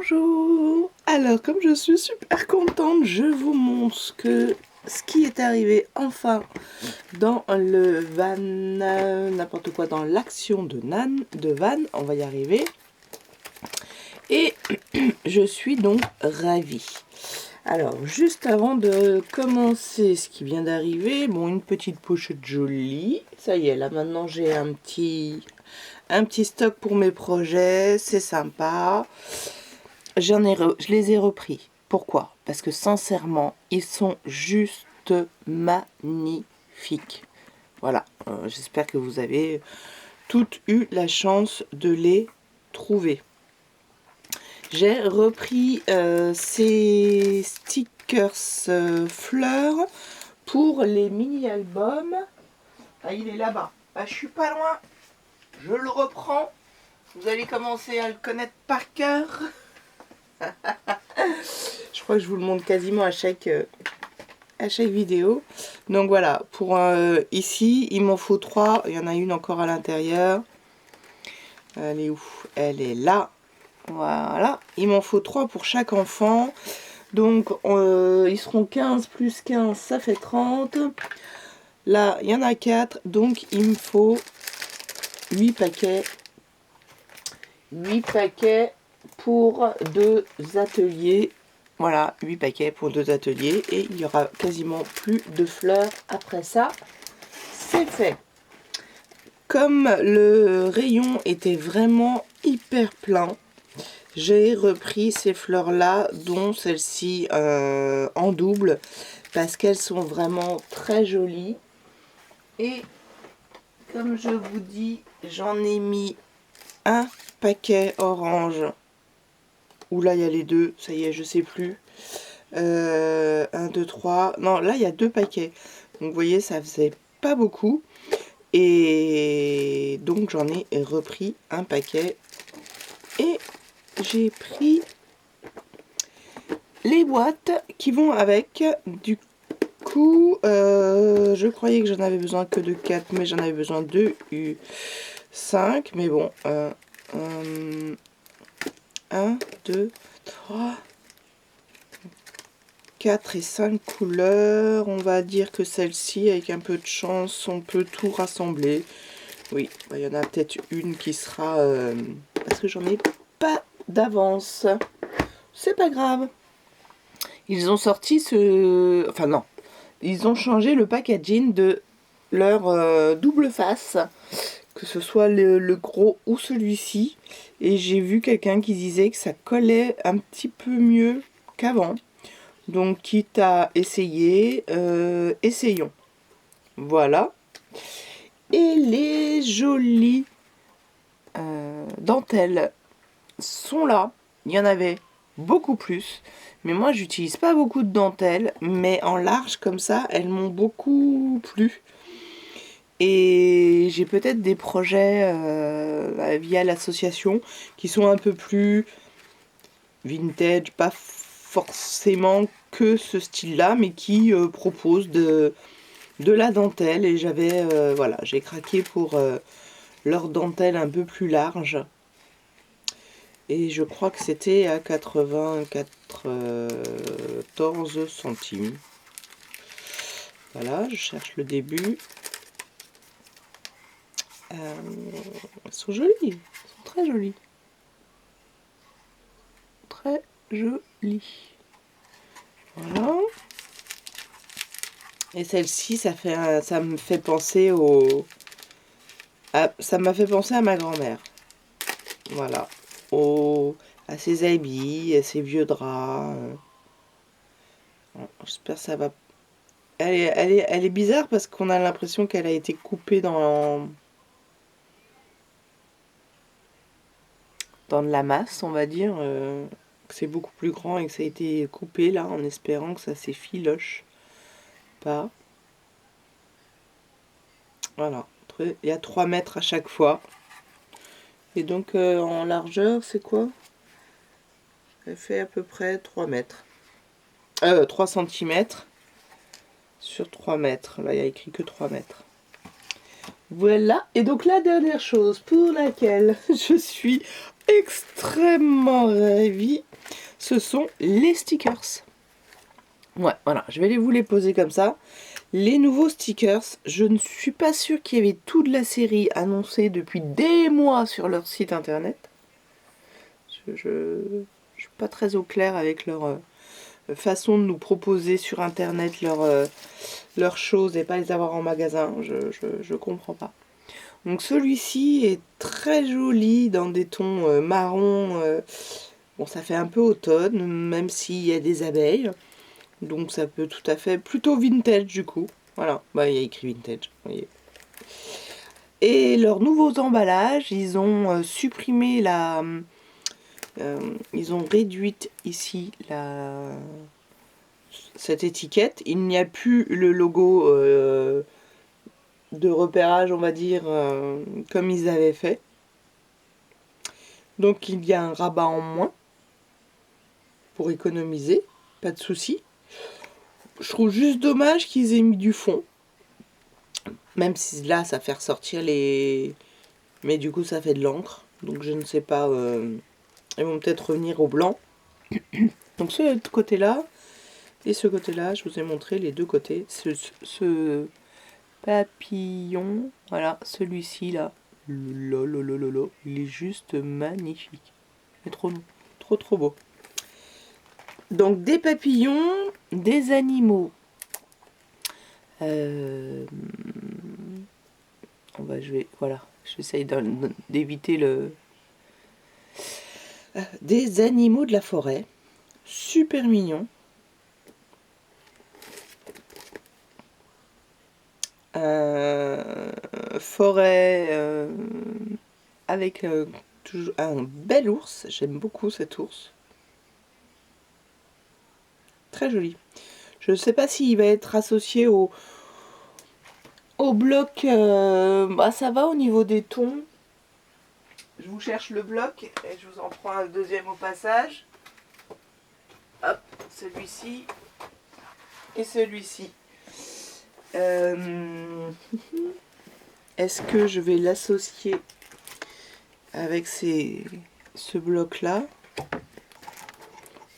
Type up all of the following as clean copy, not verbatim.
Bonjour. Alors comme je suis super contente, je vous montre ce qui est arrivé enfin dans le van, n'importe quoi, dans l'action de van, on va y arriver. Et je suis donc ravie. Alors juste avant de commencer ce qui vient d'arriver, bon, une petite pochette jolie, ça y est, là maintenant j'ai un petit stock pour mes projets, c'est sympa. Je les ai repris. Pourquoi? Parce que sincèrement, ils sont juste magnifiques. Voilà, j'espère que vous avez toutes eu la chance de les trouver. J'ai repris ces stickers fleurs pour les mini-albums. Ah, il est là-bas. Ah, je suis pas loin. Je le reprends. Vous allez commencer à le connaître par cœur. Je crois que je vous le montre quasiment à chaque vidéo. Donc voilà, pour ici, il m'en faut 3. Il y en a une encore à l'intérieur. Elle est où? Elle est là. Voilà, il m'en faut 3 pour chaque enfant. Donc ils seront 15 plus 15, ça fait 30. Là, il y en a 4. Donc il me faut 8 paquets. 8 paquets pour 2 ateliers. Voilà, 8 paquets pour 2 ateliers. Et il n'y aura quasiment plus de fleurs après ça. C'est fait. Comme le rayon était vraiment hyper plein, j'ai repris ces fleurs-là, dont celle-ci en double, parce qu'elles sont vraiment très jolies. Et comme je vous dis, j'en ai mis un paquet orange. Où là il y a les deux, ça y est, je sais plus. 1, 2, 3. Non, là il y a 2 paquets. Donc vous voyez, ça faisait pas beaucoup. Et donc j'en ai repris un paquet. Et j'ai pris les boîtes qui vont avec. Du coup, je croyais que j'en avais besoin que de 4, mais j'en avais besoin de 5. Mais bon, 1, 2, 3, 4 et 5 couleurs. On va dire que celle-ci, avec un peu de chance, on peut tout rassembler. Oui, il y en a peut-être une qui sera... parce que j'en ai pas d'avance. C'est pas grave. Ils ont sorti ce... Enfin non. Ils ont changé le packaging de leur double face. Que ce soit le gros ou celui-ci. Et j'ai vu quelqu'un qui disait que ça collait un petit peu mieux qu'avant. Donc quitte à essayer, essayons. Voilà. Et les jolies dentelles sont là. Il y en avait beaucoup plus. Mais moi, j'utilise pas beaucoup de dentelles. Mais en large comme ça, elles m'ont beaucoup plu. Et j'ai peut-être des projets via l'association qui sont un peu plus vintage, pas forcément que ce style-là, mais qui proposent de la dentelle. Et j'avais, voilà, j'ai craqué pour leur dentelle un peu plus large. Et je crois que c'était à 94 centimes. Voilà, je cherche le début. Elles sont jolies, elles sont très jolies. Très jolies. Voilà. Et celle-ci, ça me fait penser ça m'a fait penser à ma grand-mère. Voilà. À ses habits, à ses vieux draps. J'espère que ça va... Elle est bizarre parce qu'on a l'impression qu'elle a été coupée dans de la masse, on va dire. Que c'est beaucoup plus grand et que ça a été coupé là, en espérant que ça s'effiloche pas. Voilà. Il y a 3 mètres à chaque fois. Et donc en largeur, c'est quoi? Elle fait à peu près 3 mètres. 3 cm sur 3 mètres. Là, il y a écrit que 3 mètres. Voilà. Et donc la dernière chose pour laquelle je suis extrêmement ravi, ce sont les stickers. Ouais, voilà, je vais vous les poser comme ça. Les nouveaux stickers, je ne suis pas sûre qu'il y avait toute la série annoncée depuis des mois sur leur site internet. Je suis pas très au clair avec leur façon de nous proposer sur internet leurs choses et pas les avoir en magasin. Je comprends pas. Donc celui-ci est très joli dans des tons marron. Bon, ça fait un peu automne, même s'il y a des abeilles. Donc ça peut tout à fait, plutôt vintage du coup. Voilà, bah, il y a écrit vintage, vous voyez. Et leurs nouveaux emballages, ils ont supprimé la... ils ont réduit ici cette étiquette. Il n'y a plus le logo de repérage, on va dire, comme ils avaient fait. Donc il y a un rabat en moins pour économiser, pas de souci. Je trouve juste dommage qu'ils aient mis du fond. Même si là, ça fait ressortir les... Mais du coup, ça fait de l'encre. Donc je ne sais pas... Ils vont peut-être revenir au blanc. Donc ce côté-là et ce côté-là, je vous ai montré les deux côtés. Ce papillon, voilà, celui-ci là. Lolo, il est juste magnifique. Il est trop beau. Donc des papillons, des animaux. Voilà, j'essaye d'éviter le... Des animaux de la forêt, super mignons. Forêt avec toujours un bel ours, j'aime beaucoup cet ours. Très joli. Je ne sais pas s'il va être associé au bloc. Bah, ça va au niveau des tons. Je vous cherche le bloc et je vous en prends un deuxième au passage. Hop, celui-ci et celui-ci. Est-ce que je vais l'associer avec ce bloc-là?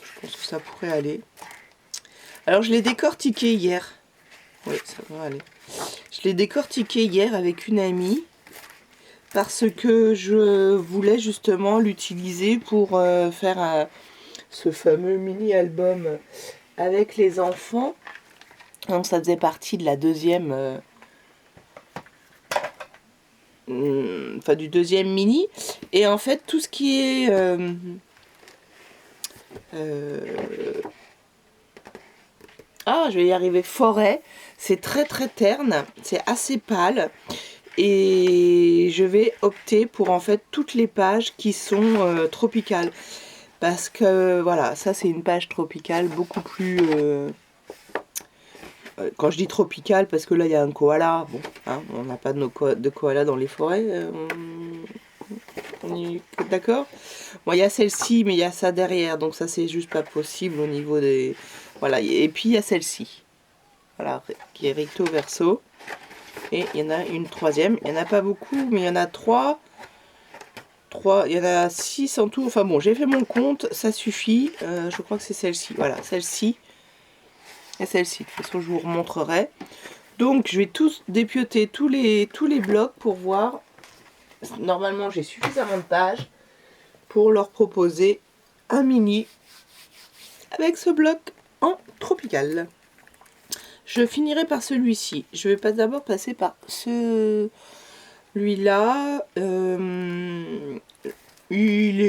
Je pense que ça pourrait aller. Alors, je l'ai décortiqué hier. Oui, ça va aller. Je l'ai décortiqué hier avec une amie parce que je voulais justement l'utiliser pour faire ce fameux mini-album avec les enfants. Donc ça faisait partie de la deuxième... enfin du deuxième mini. Et en fait, tout ce qui est... je vais y arriver. Forêt, c'est très terne. C'est assez pâle. Et je vais opter pour en fait toutes les pages qui sont tropicales. Parce que voilà, ça c'est une page tropicale beaucoup plus... quand je dis tropicale, parce que là il y a un koala. Bon, hein, on n'a pas de koala dans les forêts. On est d'accord? Bon, il y a celle-ci, mais il y a ça derrière. Donc ça c'est juste pas possible au niveau des... Voilà, et puis il y a celle-ci. Voilà, qui est recto verso. Et il y en a une troisième. Il n'y en a pas beaucoup, mais il y en a trois. Il y en a 6 en tout. Enfin bon, j'ai fait mon compte, ça suffit. Je crois que c'est celle-ci. Voilà, celle-ci. Et celle-ci. De toute façon, je vous remontrerai. Donc, je vais tous dépioter tous les blocs pour voir. Normalement, j'ai suffisamment de pages pour leur proposer un mini avec ce bloc en tropical. Je finirai par celui-ci. Je vais pas d'abord passer par celui-là. Il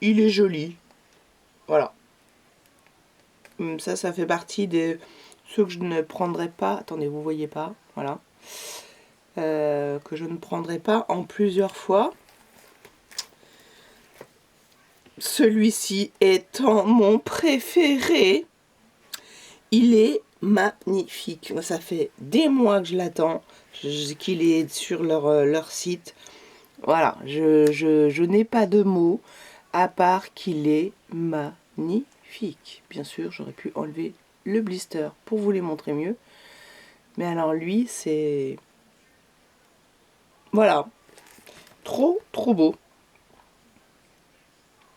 est joli. Voilà. Ça fait partie des ceux que je ne prendrai pas. Attendez, vous voyez pas. Voilà. Que je ne prendrai pas en plusieurs fois. Celui-ci étant mon préféré. Il est magnifique. Ça fait des mois que je l'attends. Qu'il est sur leur site. Voilà. Je n'ai pas de mots à part qu'il est magnifique. Bien sûr, j'aurais pu enlever le blister pour vous les montrer mieux. Mais alors lui, c'est... Voilà. Trop beau.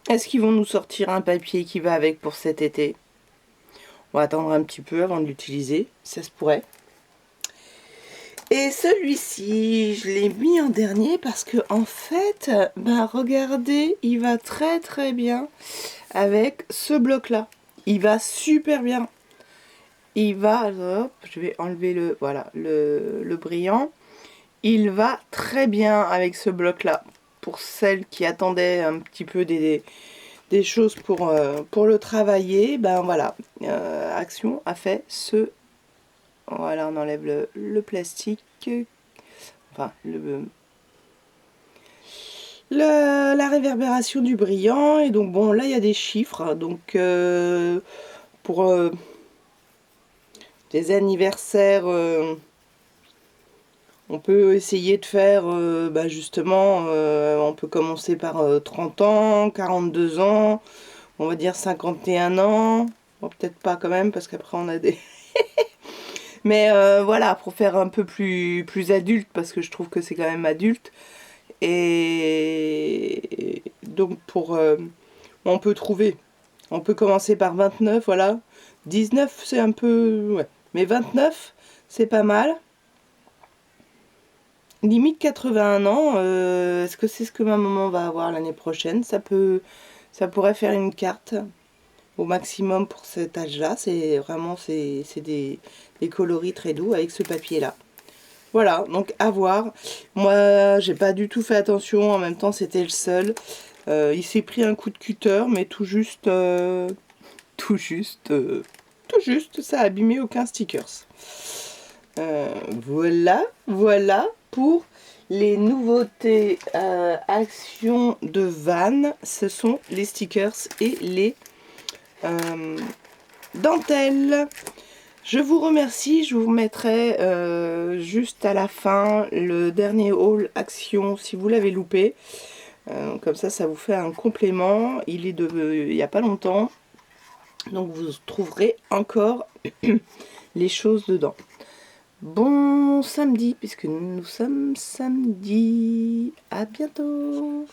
Est-ce qu'ils vont nous sortir un papier qui va avec pour cet été? On va attendre un petit peu avant de l'utiliser, ça se pourrait. Et celui-ci, je l'ai mis en dernier parce que en fait, bah regardez, il va très très bien avec ce bloc-là. Il va super bien. Il va, hop, je vais enlever le, voilà, le brillant. Il va très bien avec ce bloc-là. Pour celles qui attendaient un petit peu des choses pour le travailler, ben voilà, Action a fait ce. Voilà, on enlève le plastique, enfin la réverbération du brillant. Et donc bon, là il y a des chiffres, donc pour des anniversaires, on peut essayer de faire, bah justement, on peut commencer par 30 ans, 42 ans, on va dire 51 ans, bon, peut-être pas quand même, parce qu'après on a des... Mais voilà, pour faire un peu plus adulte, parce que je trouve que c'est quand même adulte. Et donc pour... on peut trouver, on peut commencer par 29, voilà. 19 c'est un peu... ouais. Mais 29 c'est pas mal. Limite 81 ans, est-ce que c'est ce que ma maman va avoir l'année prochaine? Ça pourrait faire une carte au maximum pour cet âge-là. C'est vraiment c'est des coloris très doux avec ce papier-là. Voilà, donc à voir. Moi, j'ai pas du tout fait attention. En même temps, c'était le seul. Il s'est pris un coup de cutter, mais tout juste, ça a abîmé aucun stickers. Voilà pour les nouveautés Action de Van. Ce sont les stickers et les dentelles. Je vous remercie, je vous mettrai juste à la fin le dernier haul Action si vous l'avez loupé. Comme ça vous fait un complément. Il est il n'y a pas longtemps. Donc vous trouverez encore les choses dedans. Bon samedi, puisque nous sommes samedi. À bientôt.